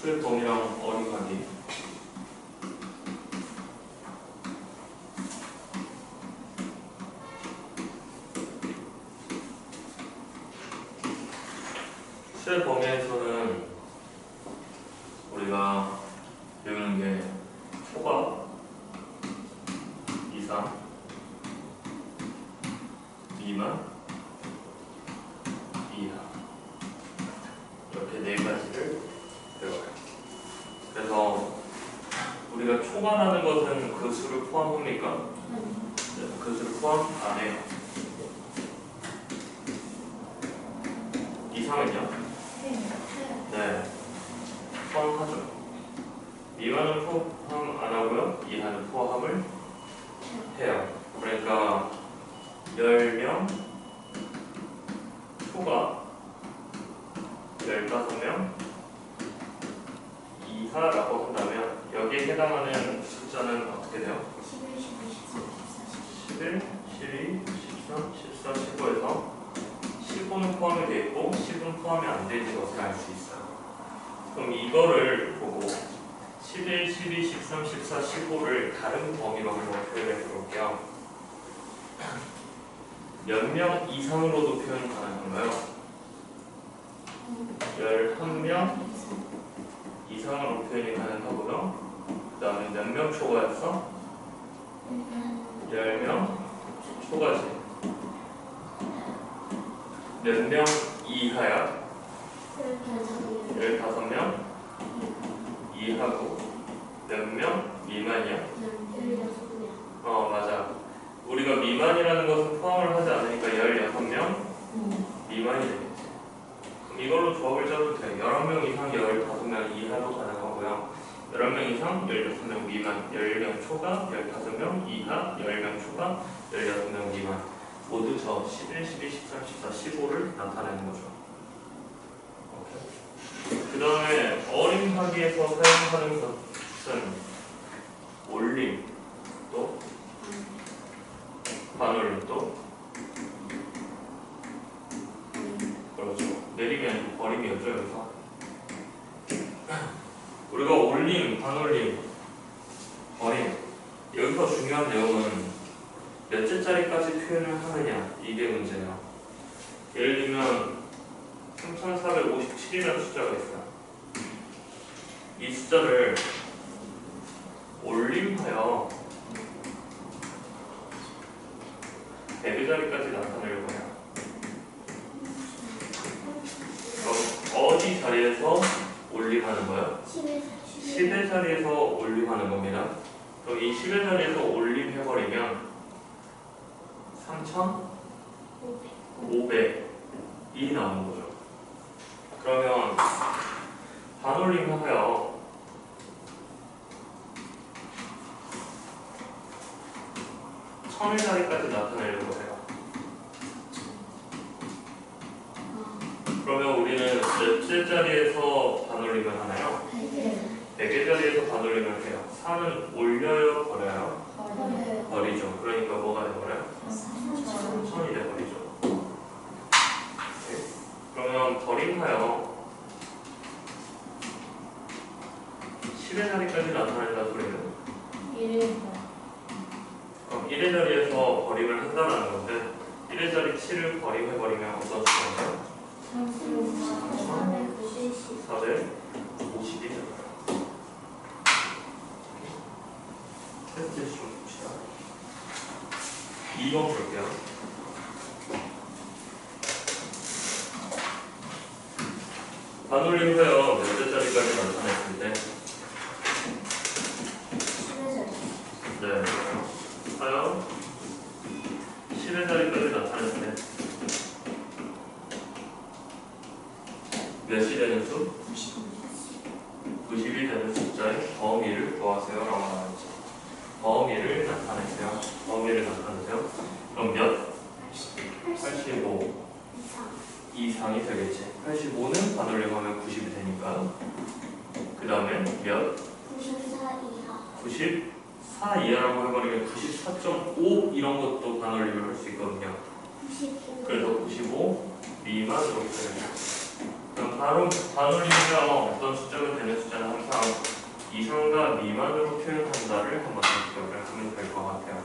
수렴범위랑 어림하기. 수렴범위에서는 우리가 배우는 게 초과, 이상, 미만, 이하 이렇게 네 가지를 배워요. 그래서 우리가 초과라는 것은 그 수를 포함합니까? 네, 그 수를 포함 안 해요. 이상은요? 네, 포함하죠. 미만은 포함 안 하고요. 이하는 포함을 해요. 그러니까 10명 초과, 15명 이하라고 한다면 여기에 해당하는 숫자는 어떻게 돼요? 11, 12, 13, 14, 15에서 15는 포함이 되어 있고 10은 포함이 안 되는 것을 알 수 있어요. 그럼 이거를 보고 11, 12, 13, 14, 15를 다른 범위로 한번 표현해 볼게요. 몇 명 이상으로도 표현 가능한가요? 11명 이상으로 표현이 가능하고요. 그 다음에 몇 명 초과였어? 10명 초과지. 몇 명 이하야? 15명 이하고 몇 명 미만이야? 맞아. 우리가 미만이라는 것은 포함을 하지 않으니까 16명 미만이 되겠지. 그럼 이걸로 조합을 짜도 돼. 11명 이상 15명 이하도 가능하고요. 11명 이상 16명 미만, 10명 초과, 15명 이하, 10명 초과, 16명 미만. 모두 저 11, 12, 13, 14, 15를 나타내는 거죠. 그 다음에 어림하기에서 사용하는 것은 올림, 또 반올림, 또 그렇죠. 내림이 아니고 버림이었죠. 여기서 우리가 올림, 반올림, 버림, 여기서 중요한 내용은 몇째짜리까지 표현을 하느냐, 이게 문제예요. 예를 들면 3457이라는 숫자가 있어요. 이 숫자를 올림하여 100의 자리까지 나타내려고 해요. 그럼 어디 자리에서 올림하는 거예요? 10의 자리에서 올림하는 겁니다. 그럼 이 10의 자리에서 올림해버리면 3500이 나오는 거죠. 그러면 반올림하여 1000의 자리까지 나타내려고 해요. 그러면 우리는 몇째 자리에서 반올림을 하나요? 100의 자리에서 반올림을 해요. 4는 올려요, 버려요? 버리죠. 그러니까 뭐가 돼버려요? 3000이 돼버리죠. 그러면 버림하여 10의 자리까지 나타낸다는 소리는 1의 자리에서 버림을 한다는 건데 1의 자리 7을 버림해버리면 어떤 수인가요? 450이 됩니다. 테스트 좀 봅시다. 2번 볼게요. 반올림 후에요. 몇째 자리까지 나타냈을 때? 네. 하여 10의 자리까지 나타냈을 때 몇이 되는 수? 90이 되는 숫자의 범위를 구하세요 라고 말하죠. 범위를 나타내세요. 범위를 나타내세요. 그럼 몇? 85 이상이 되겠지. 85는 반올림하면 90이 되니까. 그 다음에 몇? 94 이하라고 해버리면 94.5 이런 것도 반올림을 할 수 있거든요. 그래서 95 미만으로 표현해요. 그럼 반올림이면 어떤 숫자가 되는 숫자는 미만으로 표현한다를 한번 기억을 하면 될 것 같아요.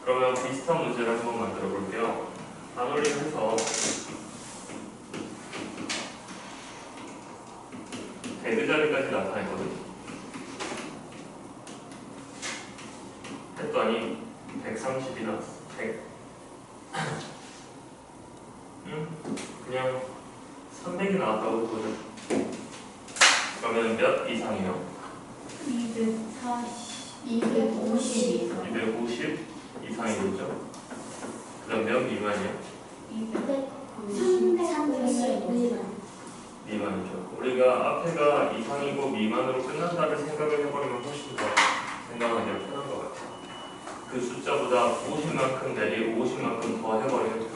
그러면 비슷한 문제를 한번 만들어 볼게요. 반올림해서 대그 자리까지 나타냈거든. 했더니 130이 나왔어. 100. 그냥 300이 나왔다고 보죠. 그러면 몇 이상이요? 250 250 이상이 되죠? 그럼 몇 미만이요? 미만이죠. 우리가 앞에가 이상이고 미만으로 끝난다를 생각을 해버리면 훨씬 더 생각하기가 편한 것 같아요. 그 숫자보다 50만큼 내리고 50만큼 더 해버리면 돼요.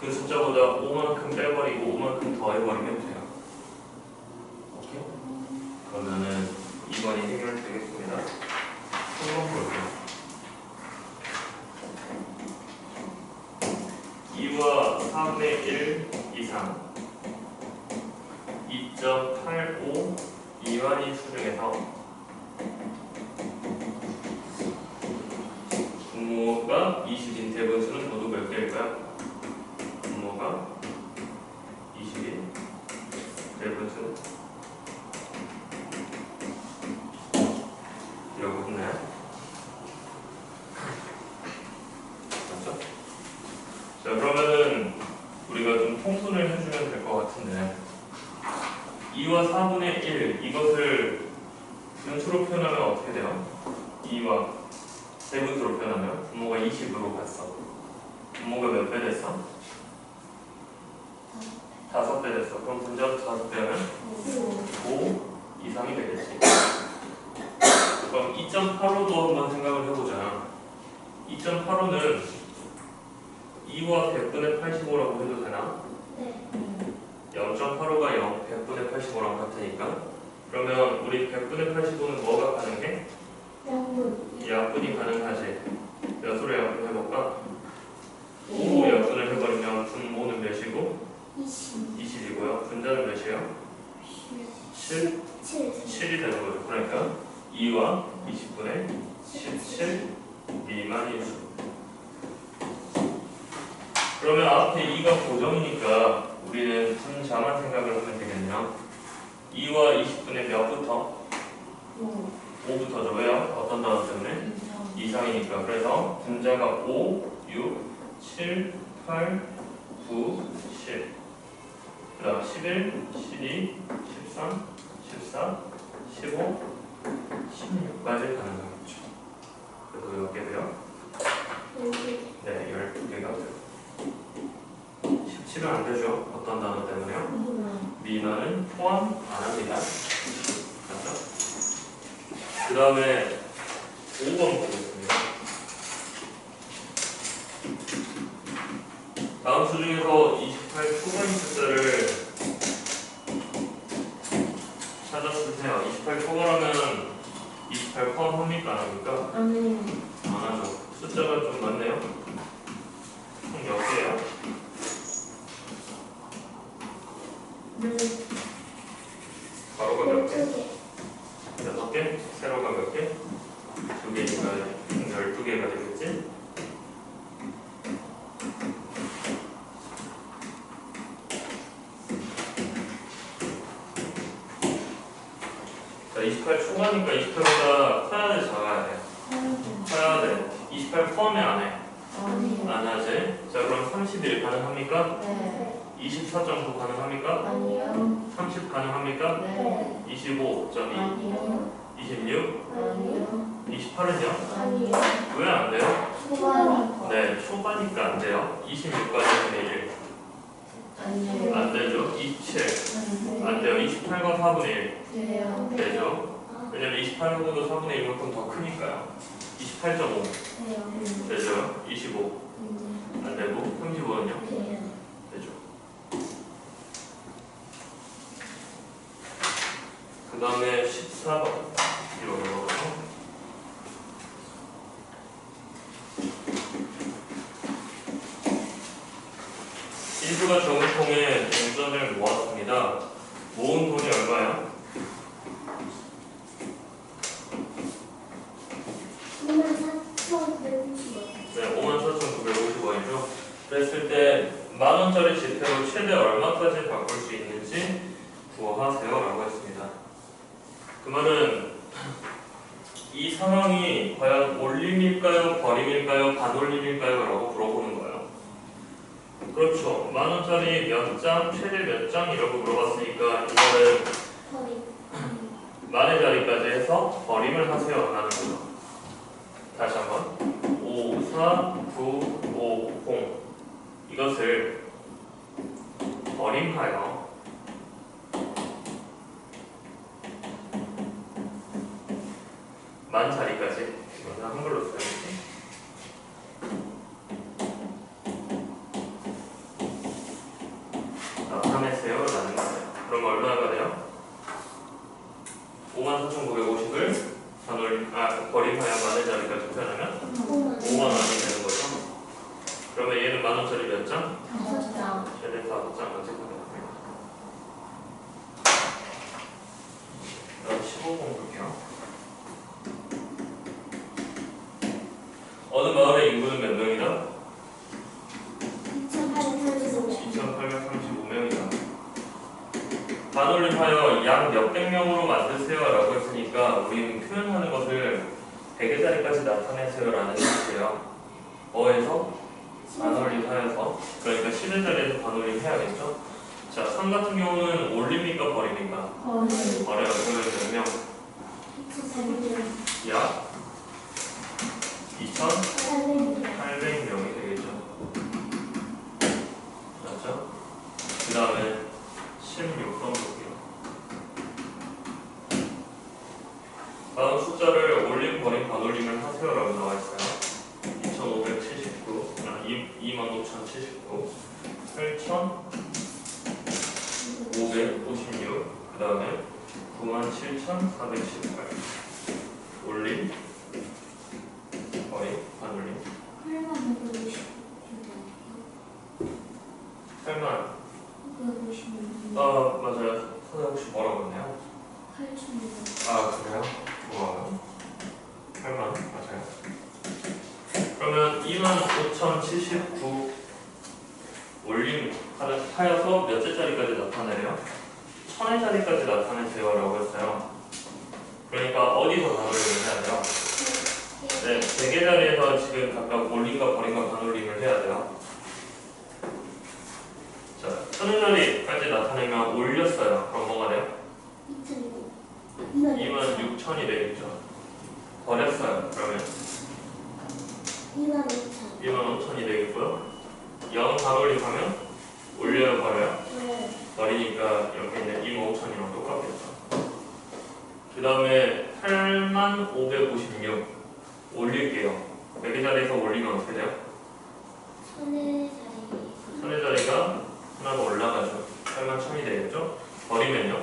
그 숫자보다 5만큼 빼버리고 5만큼 더 해버리면 돼요. 오케이? 그러면은 2번이 해결되겠습니다. 3번 볼게요. 2와 3분의 1 이상 2.85 미만인 수 중에서 분모가 20인 대분수는 모두 몇 개일까요? 분모가 20인 대분수 이러고 있나요? 맞죠? 자, 그러면은 우리가 좀 통분을 해주면 될 것 같은데 2와 4분의 1 이것을 분수로 표현하면 어떻게 돼요? 2와 세분수로 표현하면 분모가 20으로 갔어. 분모가 몇 배 됐어? 5배 됐어. 그럼 분자도 5배면 5 이상이 되겠지. 그럼 2.85도 한번 생각을 해보자. 2.85는 2와 100분의 85라고 해도 되나? 0.85가 100분의 85랑 같으니까. 그러면 우리 100분의 85는 뭐가 가능해? 약분이 가능하지. 몇으로 약분해볼까? 5로 약분을 해버리면 분모는 몇이고? 20이고요. 분자는 몇이에요? 7이 되는 거죠. 그러니까 2와 20분의 17 미만인 수. 그러면 앞에 2가 고정이니까 우리는 분자만 생각을 하면 되겠네요. 2와 20분의 몇부터? 5부터죠. 왜요? 어떤 단어 때문에? 이상이니까. 그래서 분자가 5, 6, 7, 8, 9, 10. 그 다음 11, 12, 13, 14, 15, 16까지 가는 거겠죠. 그래서 몇 개 돼요? 네, 12개가 돼요. 17은 안 되죠. 어떤 단어 때문에요? 미만은 포함 안 합니다. 맞죠? 그 다음에 5번 보겠습니다. 다음 수 중에서 28 초반인 숫자를 찾았을 때요. 28 초반하면 28 포함합니까? 안 합니까? 안 하죠. 숫자가 좀 많네요. 총 몇 개예요? 가로가 몇 개? 6개? 세로가 몇 개? 2개니까 12개가 되겠지? 자, 28 초과니까 28보다 커야 돼, 작아야 돼? 커야 돼. 28 포함해, 안 해? 안 하지? 자, 그럼 31 가능합니까? 24.9 가능합니까? 30 가능합니까? 25.2 26? 28은요? 왜 안 돼요? 네, 초반이니까 안 돼요. 26까지 1. 안 되죠. 27. 안 돼요. 28과 4분의 1. 되죠. 왜냐면 28보다 4분의 1만큼 더 크니까요. 28.5. 되죠. 25. 안 되고 35는요? 되죠. 그 다음에 14번. 이거 일부가 적을 통해 동전을 모았습니다. 모은 돈이 얼마야? 라고 했습니다. 그 말은 이 상황이 과연 올림일까요? 버림일까요? 반올림일까요? 라고 물어보는 거예요. 그렇죠. 만원짜리 몇 장, 최대 몇 장 이라고 물어봤으니까 이거는 만의 자리까지 해서 버림을 하세요 라는 거죠. 다시 한번 5, 4, 9, 5, 0 이것을 버림하여 만 자리까지 이거는 한글로 써야지. 나타내세요 라는 거예요. 그럼 얼마가 돼요? 54,950을 버림하여 만의 자리까지 표현하면 5만원이 되는 거죠. 그러면 얘는 만원짜리 몇 장? 5장. 최대 5장까지 가능합니다. 그다음 15번 볼게요. 어느 마을의 인구는 몇 명이다? 2,835명이다. 반올림하여 약 몇백 명으로 만드세요 라고 했으니까 우리는 표현하는 것을 100의 자리까지 나타내세요 라는 뜻이에요. 뭐해서? 반올림하여서. 그러니까 10의 자리에서 반올림 해야겠죠? 자, 3 같은 경우는 올립니까 버립니까? 버려요. 그러면 몇 명? 약 2,800명이 되겠죠. 맞죠? 그 다음에 16번 볼게요. 다음 숫자를 올림, 버림, 반올림을 하세요 라고 나와있어요. 2,579, 25,079, 8,556, 그 다음에 97,418. 올림, 버림, 반올림. 8만. 맞아요. 선생님 혹시 뭐라고 했나요? 그래요? 고마워요. 8만 맞아요. 그러면 25,079 올림 하여서 몇째 자리까지 나타내래요? 1000의 자리까지 나타내세요 라고 했어요. 그러니까 어디서 반올림을 해야 돼요? 네, 100의 자리에서 지금 각각 올림과 버림과 반올림을 해야 돼요. 자, 1000의 자리까지 나타내면 올렸어요. 그럼 뭐가 돼요? 26,000이 되겠죠. 버렸어요. 그러면 25,000이 되겠고요. 0 반올림하면 올려요, 버려요? 버리니까 옆에 있는 25,000이랑 똑같겠죠. 그 다음에 8,556 올릴게요. 100의 자리에서 올리면 어떻게 돼요? 1000의 자리가 하나가 올라가죠. 81,000이 되겠죠? 버리면요?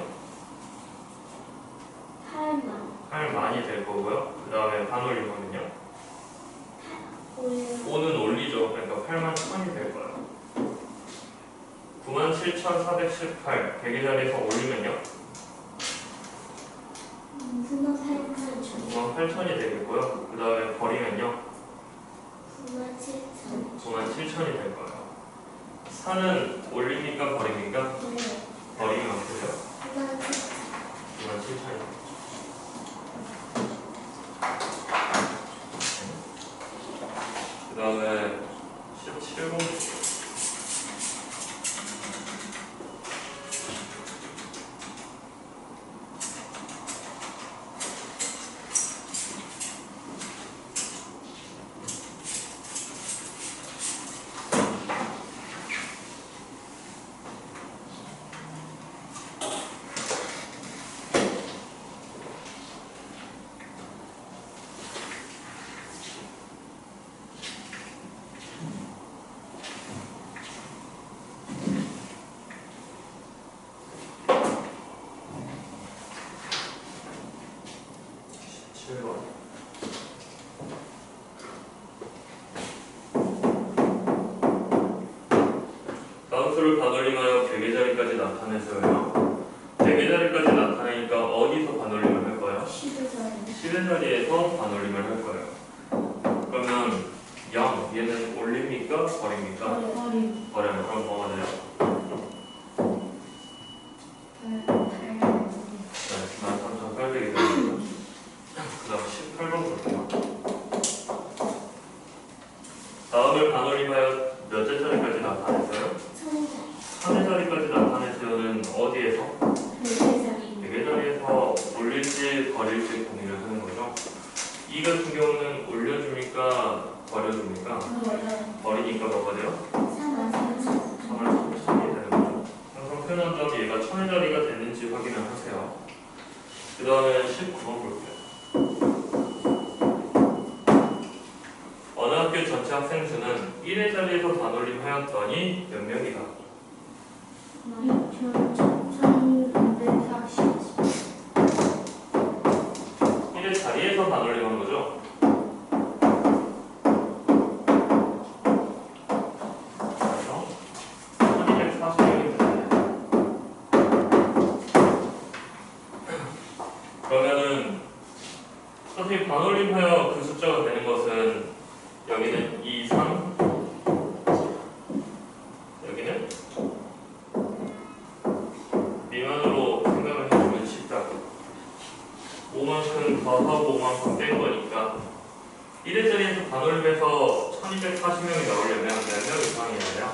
8만이 될 거고요. 그 다음에 반올림하면요? 5는 올리죠. 그러니까 81,000이 될 거예요. 97,418 100의 자리에서 올리면요? 98,000이 되겠고요. 그 다음에 버리면요? 97,000이 될 거예요. 4는 올립니까 버립니까? 버리면 어떻게 돼요? 97,000이 되죠. 그 다음에 17번 다음 수를 반올림하여 100의 자리까지 나타내서요. 100의 자리까지 나타내니까 어디서 반올림을 할 거예요? 10의 자리에서 반올림을 할 거예요. 그러면 0, 얘는 올립니까? 버립니까? 버려요. 그럼 뭐가 돼요? 올릴지 버릴지 고민을 하는 거죠. 이 같은 경우는 올려줍니까? 버려줍니까? 버리니까 뭐가 돼요? 3을 3천이 되는 거죠. 항상 표현한 다음에 얘가 1000의 자리가 됐는지 확인을 하세요. 그 다음에 19번 볼게요. 어느 학교 전체 학생 수는 1의 자리에서 반올림 하였더니 몇 명이다? 1의 자리에서 반올림 한 거죠? 그래서 1240명이 되네. 그러면은 선생님 반올림하여 그 숫자가 되는 것은 여기는 2, 3, 여기는 미만으로 생각을 해주면 쉽다고. 5만큼 더하고 5만큼 뺀 거니까 1의 자리에서 반올림해서 1240명이 나오려면 몇 명 이상이 나요?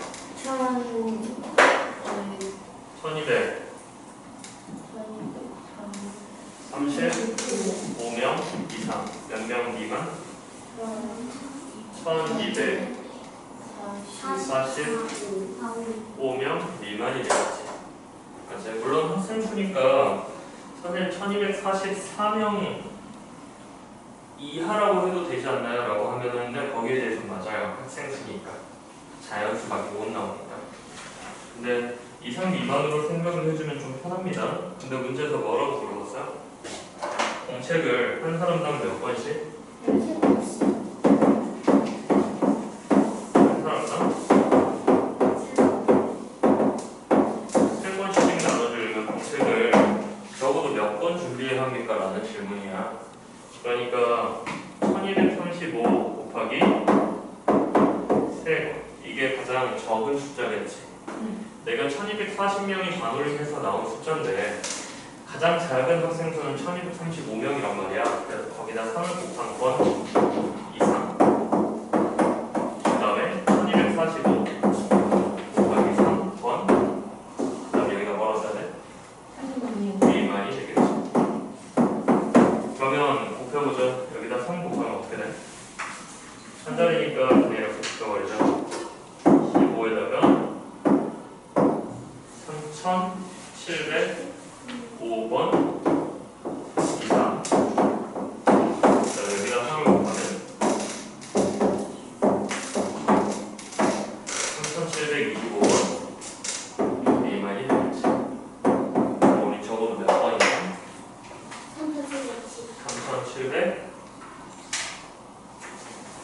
1200 35명 이상. 몇 명 미만? 1245명 미만이 되겠지. 맞아요. 물론 학생 수니까 선생님 1244명 이하라고 해도 되지 않나요? 라고 하면은 네, 거기에 대해서 맞아요. 학생 수니까 자연수밖에 못 나옵니다. 근데 이상 미만으로 생각을 해주면 좀 편합니다. 근데 문제에서 뭐라고 물어봤어요? 공책을 한 사람당 몇 번씩? 한 사람당? 3번씩 나눠주려면 공책을 적어도 몇 번 준비해야 합니까? 라는 질문이야. 그러니까 1235 곱하기 3번. 이게 가장 적은 숫자겠지. 내가 1240명이 반올림해서 나온 숫자인데 가장 작은 학생 수는 1235명이란 말이야. 그래서 거기다 3을 곱한 건 이상. 그 다음에 1245 곱하기 3번. 그 다음에 여기다 뭐라고 써야 돼? 미만이 되겠지. 그러면 곱해보죠. 여기다 3 곱하면 어떻게 돼? 한 자리니까 그냥 이렇게 붙여버리죠. 15에다가 3705번 이상. 자, 여기다 3을 곱하면 3725번 미만이 되겠지. 우리 적어도 몇 번이냐?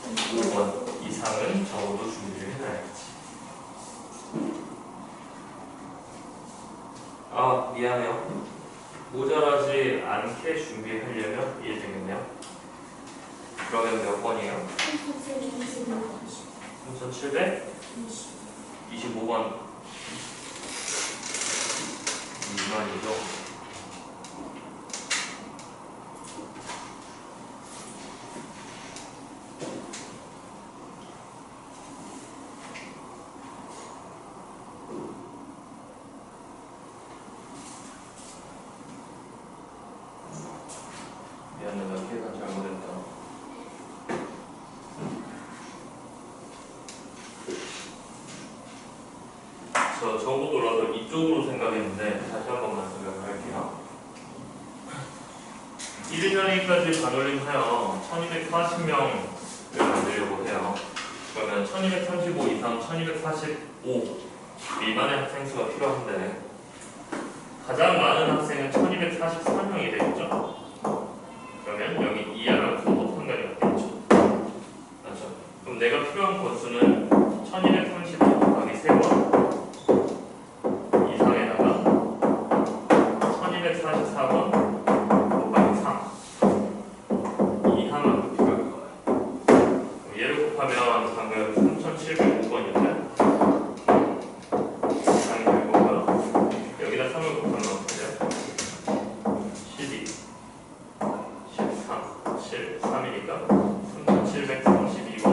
3705번 이상은 적어도 준비를 해놔야겠지. 아, 미안해요. 모자라지 않게 준비하려면 이해되겠네요. 그러면 몇 번이에요? 3725번 미만이죠. 미안해, 나 계산 잘못했다. 저 적어도라도 이쪽으로 생각했는데 다시 한 번만 생각할게요. 1자리까지 반올림하여 1240명을 만들려고 해요. 그러면 1235 이상 1245 미만의 학생 수가 필요한데 가장 많은 학생은 1244명이 되겠죠? 그러면 여기 이하랑 서도 상관이 없겠죠. 맞죠? 그럼 내가 필요한 건수는 1235 곱하기 3번 이상에다가 1244번 곱하기 3 이하만큼 필요할 거예요. 그럼 얘를 곱하면 방금 3705번이었나요? 이상이 될 거고요. 여기다 3을 곱하면 어떻게 돼요? 12 13, 7, 3이니까 3732번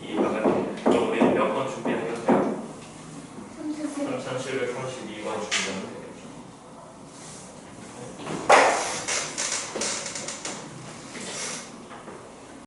이하가 됩니다. 그럼 우리는 몇 번 준비하면 돼요? 3732번 준비하면 돼요.